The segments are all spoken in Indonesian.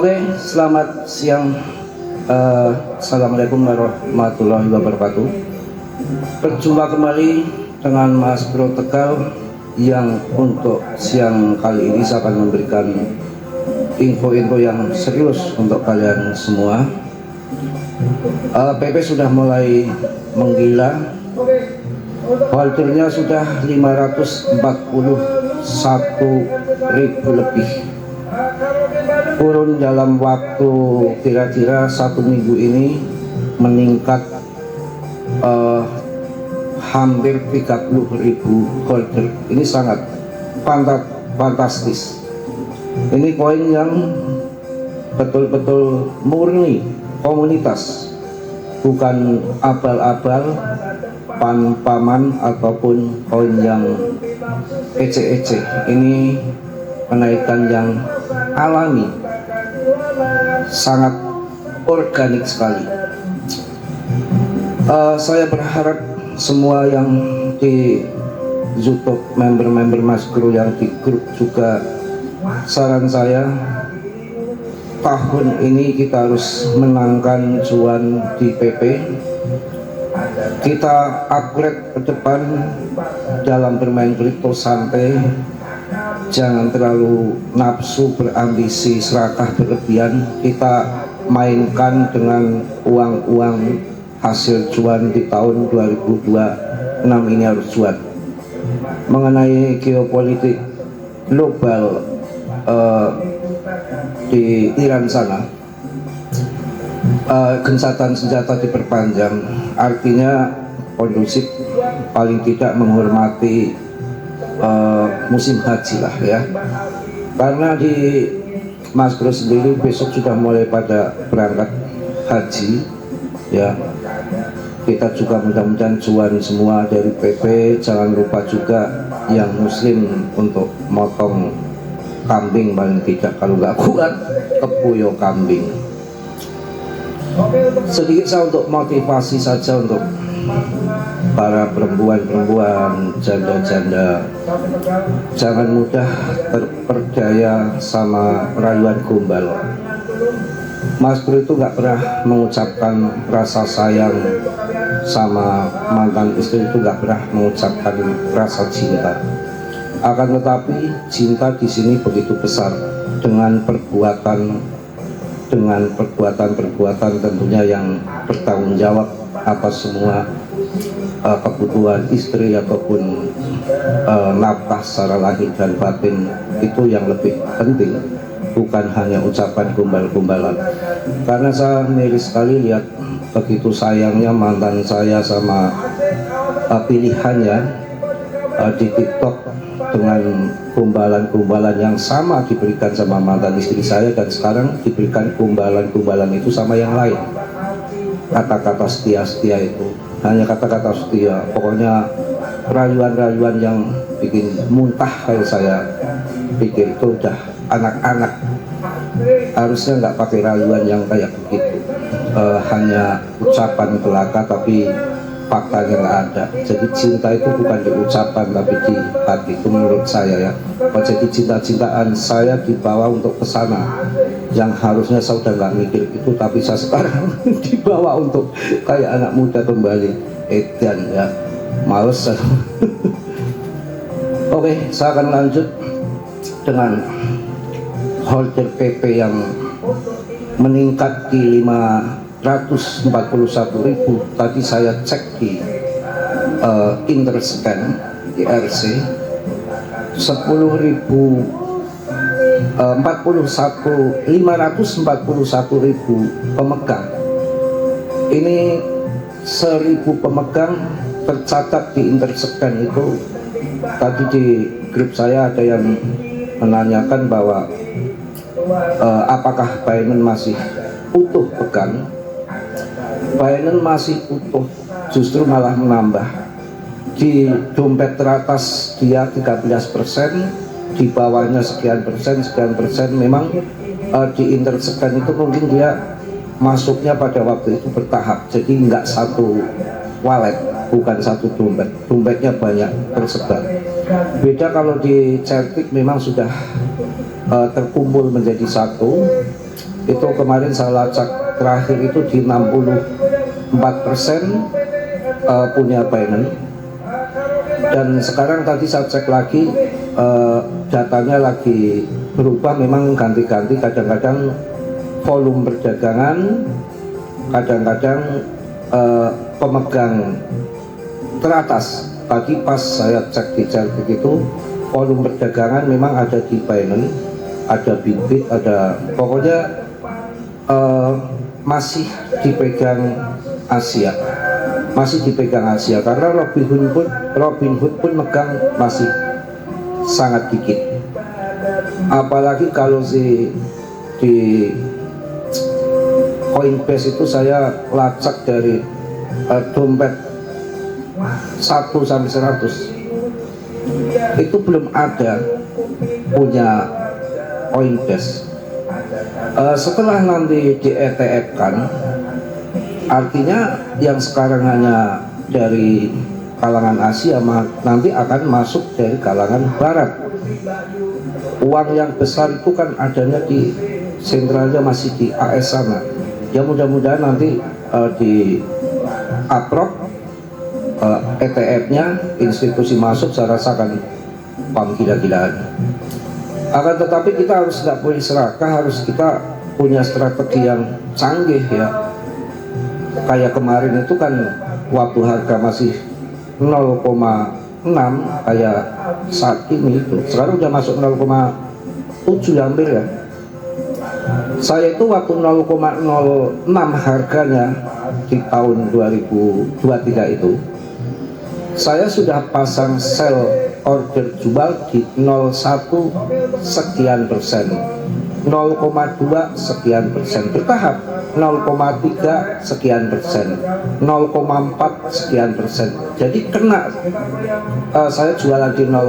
Oke, selamat siang. Assalamualaikum warahmatullahi wabarakatuh. Berjumpa kembali dengan Mas Bro Tegal yang untuk siang kali ini saya akan memberikan info-info yang serius untuk kalian semua. PP sudah mulai menggila, holdernya sudah 541.000 lebih, turun dalam waktu kira-kira 1 minggu ini meningkat hampir 30.000 holder. Ini sangat fantastis. Ini koin yang betul-betul murni komunitas, bukan abal-abal, paman ataupun koin yang ece-ece. Ini kenaikan yang alami, sangat organik sekali. Saya berharap semua yang di YouTube, member-member Mas Bro yang di grup juga, saran saya tahun ini kita harus menangkan cuan di PP. Kita upgrade ke depan dalam bermain kripto, santai, jangan terlalu nafsu, berambisi, serakah berlebihan. Kita mainkan dengan uang-uang hasil cuan di tahun 2026 ini harus cuan. Mengenai geopolitik global di Iran sana, gencatan senjata diperpanjang, artinya kondusif, paling tidak menghormati musim haji lah ya. Karena di Mas Bro sendiri besok sudah mulai pada berangkat haji ya. Kita juga mudah-mudahan cuan semua dari PP. Jangan lupa juga yang muslim untuk motong kambing, paling tidak kalau nggak kuat kepuyo kambing. Sedikit saya untuk motivasi saja untuk para perempuan-perempuan, janda-janda, jangan mudah terperdaya sama rayuan gombal. Mas Bro itu nggak pernah mengucapkan rasa sayang sama mantan istri, itu nggak pernah mengucapkan rasa cinta. Akan tetapi cinta di sini begitu besar dengan perbuatan tentunya yang bertanggung jawab atas semua kebutuhan istri ataupun nafkah secara lahir dan batin. Itu yang lebih penting, bukan hanya ucapan gombal-gombalan. Karena saya miris sekali lihat begitu sayangnya mantan saya sama pilihannya di TikTok dengan gombalan-gombalan yang sama diberikan sama mantan istri saya, dan sekarang diberikan gombalan-gombalan itu sama yang lain. Kata-kata setia itu hanya kata-kata setia, pokoknya rayuan-rayuan yang bikin muntah. Kayak saya pikir itu udah anak-anak, harusnya nggak pakai rayuan yang kayak begitu. Hanya ucapan belaka tapi faktanya nggak ada. Jadi cinta itu bukan di ucapan tapi di hati, itu menurut saya ya. Jadi cinta-cintaan saya dibawa untuk ke sana, yang harusnya saya udah nggak mikir itu, tapi saya sekarang dibawa untuk kayak anak muda kembali, edan ya, males. Oke, saya akan lanjut dengan holder PP yang meningkat di 541.000. Tadi saya cek di Interscan di RC 541.000 pemegang. Ini 1.000 pemegang tercatat di Interscan itu. Tadi di grup saya ada yang menanyakan bahwa apakah Binance masih utuh pegang. Binance masih utuh, justru malah menambah. Di dompet teratas dia 13%, di bawahnya sekian persen. Memang di Interscan itu mungkin dia masuknya pada waktu itu bertahap, jadi nggak satu wallet, bukan satu dompet, dompetnya banyak tersebar. Beda kalau di Celtic memang sudah terkumpul menjadi satu, Itu kemarin saya lacak terakhir itu di 64% punya Binance. Dan sekarang tadi saya cek lagi datanya lagi berubah, memang ganti-ganti, kadang-kadang volume perdagangan, kadang-kadang pemegang teratas. Tadi pas saya cek di chart itu volume perdagangan memang ada di Binance, ada Bybit, ada pokoknya masih dipegang Asia, masih dipegang Asia, karena Robinhood pun megang masih sangat dikit. Apalagi kalau di Coinbase itu saya lacak dari dompet 1 sampai 100 itu belum ada punya Coinbase. Setelah nanti di ETF kan, artinya yang sekarang hanya dari kalangan Asia nanti akan masuk dari kalangan Barat. Uang yang besar itu kan adanya di sentralnya masih di AS sana. Ya mudah-mudahan nanti di approve ETF-nya, institusi masuk, saya rasa akan pam gila-gilaan. Akan tetapi kita harus nggak boleh serakah, harus kita punya strategi yang canggih ya. Kayak kemarin itu kan waktu harga masih 0,6 kayak saat ini itu, sekarang udah masuk 0,7 hampir ya. Saya itu waktu 0,06 harganya di tahun 2023 itu, saya sudah pasang sell order jual di 01 sekian persen, 0,2 sekian persen bertahap, 0,3 sekian persen, 0,4 sekian persen. Jadi kena saya jualan di 01,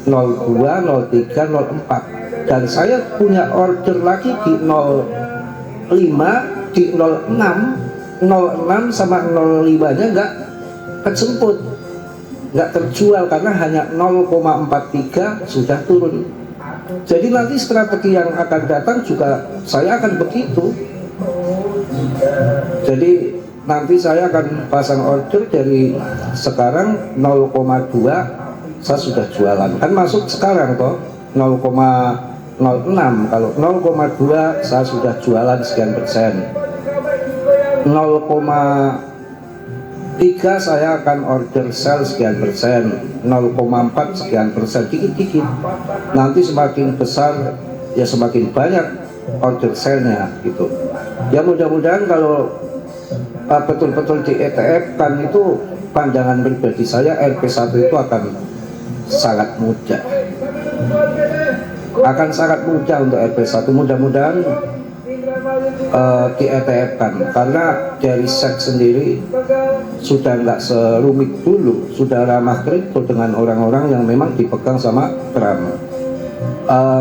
02, 03, 04, dan saya punya order lagi di 05, di 06, 06 sama 05 nya nggak kejemput, nggak terjual karena hanya 0,43 sudah turun. Jadi nanti strategi yang akan datang juga saya akan begitu. Jadi nanti saya akan pasang order dari sekarang 0,2 saya sudah jualan, kan masuk sekarang toh 0,06, kalau 0,2 saya sudah jualan sekian persen, 0,3 saya akan order sell sekian persen, 0,4 sekian persen, dikit-dikit. Nanti semakin besar ya semakin banyak order sellnya gitu. Ya mudah-mudahan kalau betul-betul di ETF kan, itu pandangan pribadi saya, RP1 itu akan sangat mudah, akan sangat mudah untuk RP1. Mudah-mudahan di ETF kan, karena dari SEC sendiri sudah nggak serumit dulu, sudah ramah kripto dengan orang-orang yang memang dipegang sama Trump.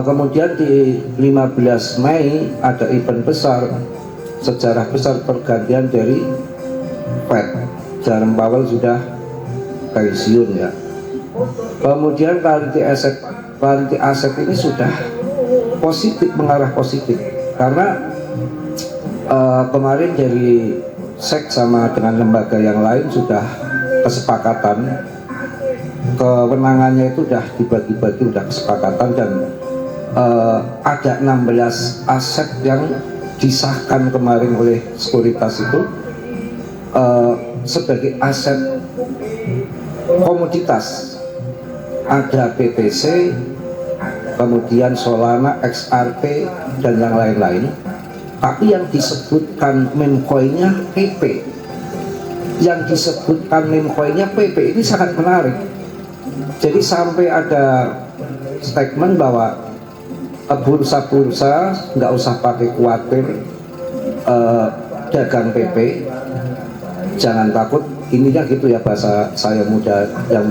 Kemudian di 15 Mei ada event besar, sejarah besar pergantian dari Fed. Jerome Powell sudah pensiun ya. Kemudian Parity aset ini sudah positif, mengarah positif, karena kemarin dari SEC sama dengan lembaga yang lain sudah kesepakatan, kewenangannya itu sudah dibagi-bagi, sudah kesepakatan, dan ada 16 aset yang disahkan kemarin oleh sekuritas itu sebagai aset komoditas. Ada BTC, kemudian Solana, XRP, dan yang lain-lain. Tapi yang disebutkan meme coinnya PP, yang disebutkan meme coinnya PP ini sangat menarik. Jadi sampai ada statement bahwa bursa-bursa nggak usah pakai khawatir dagang PP, jangan takut. Intinya gitu ya, bahasa saya mudah, yang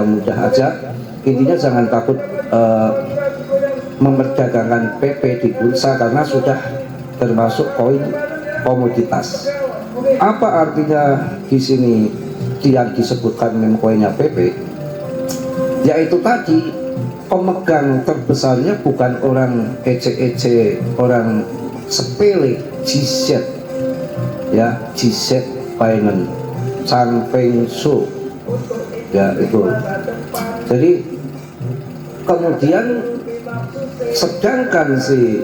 mudah aja. Intinya jangan takut memperdagangkan PP di bursa karena sudah termasuk koin komoditas. Apa artinya di sini yang disebutkan meme coinnya PP? Yaitu tadi pemegang terbesarnya bukan orang ece-ece, orang sepele, GZ ya, GZ Finance, Chan Peng Su ya itu. Jadi kemudian sedangkan si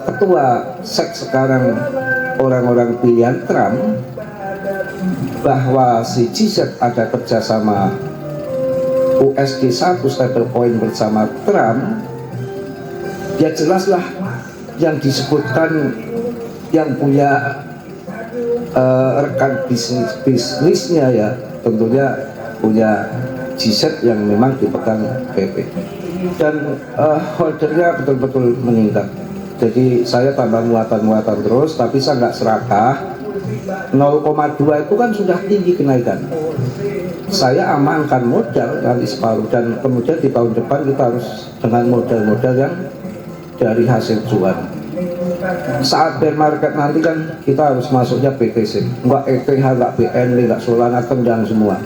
ketua SEC sekarang orang-orang pilihan Trump, bahwa si GZ ada kerjasama USD 1 stablecoin bersama Trump, ya jelaslah yang disebutkan yang punya rekan bisnisnya ya tentunya punya GZ yang memang dipegang PP, dan holdernya betul-betul meningkat. Jadi saya tambah muatan terus, tapi saya nggak serakah. 0,2 itu kan sudah tinggi kenaikan. Saya amankan modal nanti separuh, dan kemudian di tahun depan kita harus dengan modal-modal yang dari hasil cuan. Saat bear market nanti kan kita harus masuknya PTC, nggak ETH, nggak BNB, nggak Solana, tendang semua.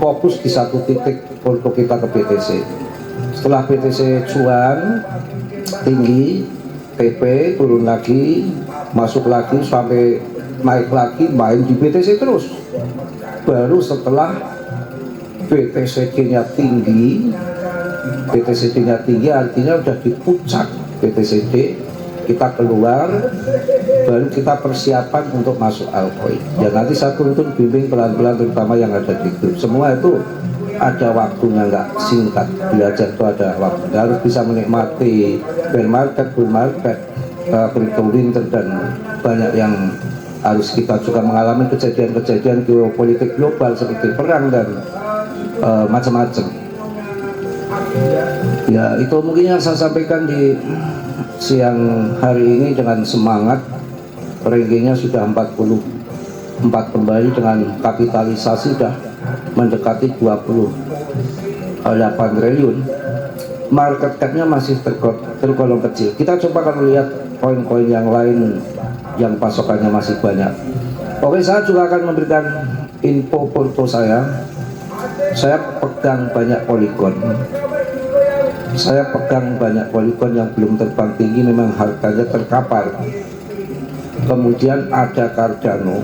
Fokus di satu titik untuk kita ke PTC. Setelah PTC cuan tinggi, PP turun lagi, masuk lagi sampai naik lagi, main di BTC terus. Baru setelah BTCD-nya tinggi, BTCD-nya tinggi artinya udah di puncak BTCD, kita keluar, baru kita persiapan untuk masuk altcoin. Ya nanti saya tuntun bimbing pelan-pelan, terutama yang ada di grup. Semua itu ada waktunya, nggak singkat. Belajar itu ada waktu, harus bisa menikmati bear market, bull market, crypto winter, dan banyak yang harus kita juga mengalami kejadian-kejadian geopolitik global seperti perang dan macam-macam. Ya itu mungkin yang saya sampaikan di siang hari ini dengan semangat. Rankingnya sudah 44 kembali dengan kapitalisasi sudah mendekati 28 triliun. Market cap-nya masih tergolong kecil. Kita coba akan melihat koin-koin yang lain yang pasokannya masih banyak. Oke, saya juga akan memberikan info porto saya. Saya pegang banyak Polygon. Saya pegang banyak Polygon yang belum terbang tinggi, memang harganya terkapar. Kemudian ada Cardano,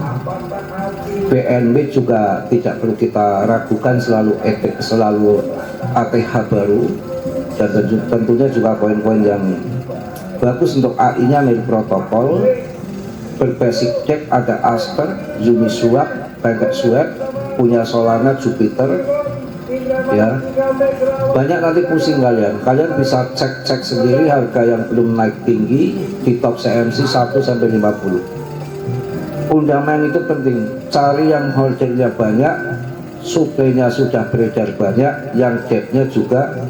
BNB juga tidak perlu kita ragukan, selalu ATH baru, dan tentunya juga koin-koin yang bagus untuk AI-nya mirip protokol. Berbasis DEX ada Aster, Uniswap, PancakeSwap, punya Solana, Jupiter. Ya, banyak nanti pusing kalian bisa cek sendiri harga yang belum naik tinggi di top CMC 1 sampai 50. Fundament itu penting, cari yang holdernya banyak, supply-nya sudah beredar banyak, yang gap-nya juga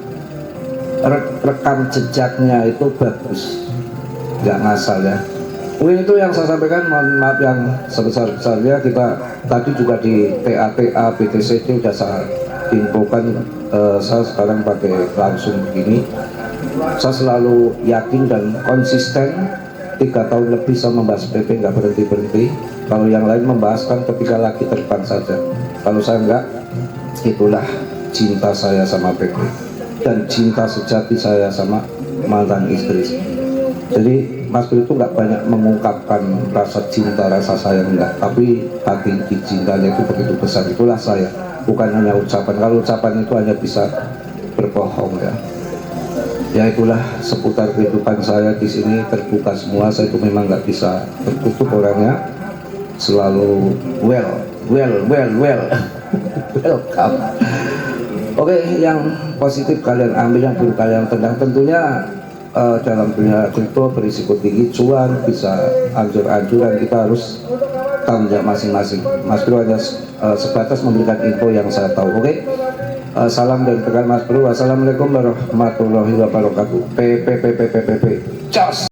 rekam jejaknya itu bagus, nggak ngasal ya. Mungkin itu yang saya sampaikan, mohon maaf yang sebesar-besarnya. Kita tadi juga di TATA BTCD sudah saya infokan, saya sekarang pakai langsung begini. Saya selalu yakin dan konsisten, 3 tahun lebih saya membahas PP, nggak berhenti-berhenti. Kalau yang lain membahas kan ketika lagi terbang saja, kalau saya enggak. Itulah cinta saya sama PP dan cinta sejati saya sama mantan istri. Jadi Mas Bro itu nggak banyak mengungkapkan rasa cinta, rasa sayang, enggak, tapi hati cintanya itu begitu besar. Itulah saya, bukan hanya ucapan. Kalau ucapan itu hanya bisa berbohong ya. Ya itulah seputar kehidupan saya di sini, terbuka semua. Saya itu memang nggak bisa tertutup orangnya, selalu welcome. Oke, yang positif kalian ambil, yang buruk kalian tendang. Tentunya dalam dunia kripto berisiko tinggi, cuan bisa anjur-anjuran, kita harus tanggung jawab masing-masing. Mas Bro hanya sebatas memberikan info yang saya tahu. Oke, salam dari tekan Mas Bro. Wassalamualaikum warahmatullahi wabarakatuh. Jos.